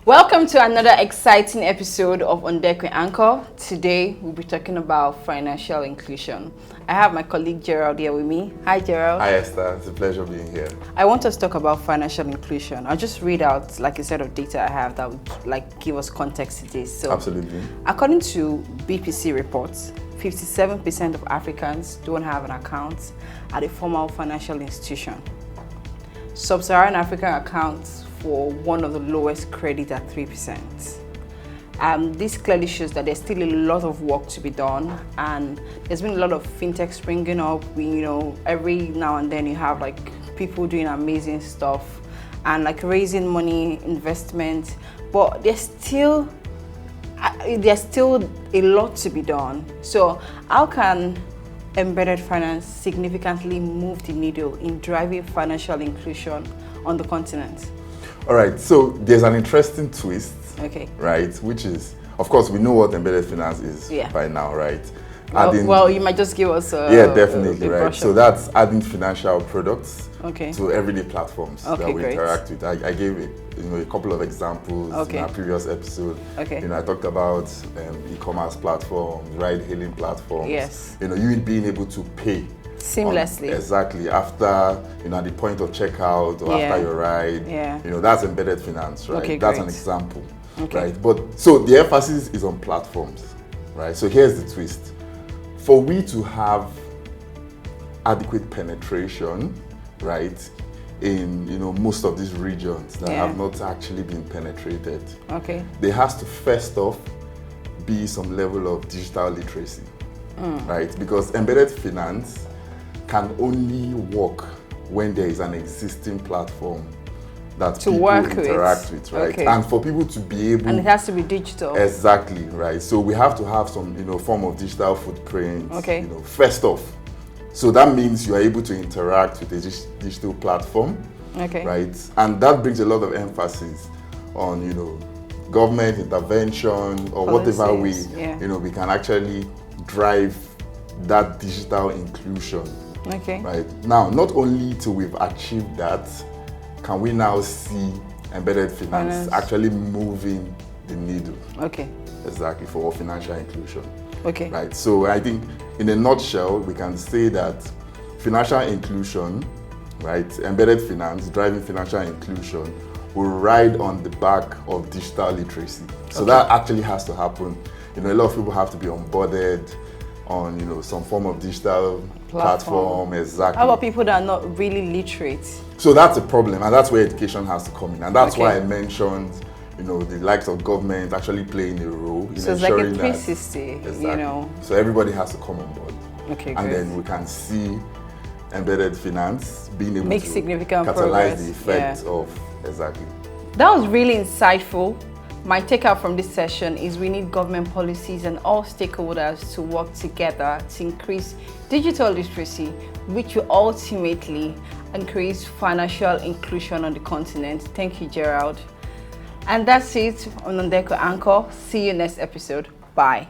Welcome to another exciting episode of On Deck with Anchor. Today we'll be talking about financial inclusion. I have my colleague Gerald here with me. Hi Gerald. Hi Esther, it's a pleasure being here. I want us to talk about financial inclusion. I'll just read out like a set of data I have that would give us context to this. So, absolutely. According to BPC reports, 57% of Africans don't have an account at a formal financial institution. Sub-Saharan Africa accounts for one of the lowest credit at 3%. This clearly shows that there's still a lot of work to be done, and there's been a lot of fintech springing up. Every now and then you have people doing amazing stuff and raising money, investment, but there's still a lot to be done. So how can embedded finance significantly move the needle in driving financial inclusion on the continent? All right, so there's an interesting twist, okay, right? Which is, of course, we know what embedded finance is by now, right? Well, you might just give us definitely, right? So that's adding financial products to everyday platforms that we interact with. I gave a couple of examples in our previous episode. I talked about e-commerce platforms, ride-hailing platforms. Yes. You being able to pay seamlessly. Exactly. After, at the point of checkout or after your ride. That's embedded finance, right? That's an example, right? But so the emphasis is on platforms, right? So here's the twist. For we to have adequate penetration, right, in most of these regions that have not actually been penetrated, there has to first off be some level of digital literacy, right? Because embedded finance can only work when there is an existing platform that people interact with, right? And for people to be able... And it has to be digital. Exactly, right? So we have to have some, form of digital footprint, first off. So that means you are able to interact with a digital platform, right? And that brings a lot of emphasis on, government intervention or policies, whatever way, we can actually drive that digital inclusion. Right now, not only till we've achieved that, can we now see embedded finance actually moving the needle. Exactly, for financial inclusion. Right. So I think, in a nutshell, we can say that financial inclusion, right, embedded finance, driving financial inclusion, will ride on the back of digital literacy. So that actually has to happen. A lot of people have to be onboarded on some form of digital platform. Exactly. How about people that are not really literate? So that's a problem, and that's where education has to come in, and that's why I mentioned the likes of government actually playing a role in so ensuring it's like a 360, So everybody has to come on board. And then we can see embedded finance being able make to significant catalyze progress. The effect of That was really insightful. My takeout from this session is we need government policies and all stakeholders to work together to increase digital literacy, which will ultimately increase financial inclusion on the continent. Thank you, Gerald. And that's it on Deck with Anchor. See you next episode. Bye.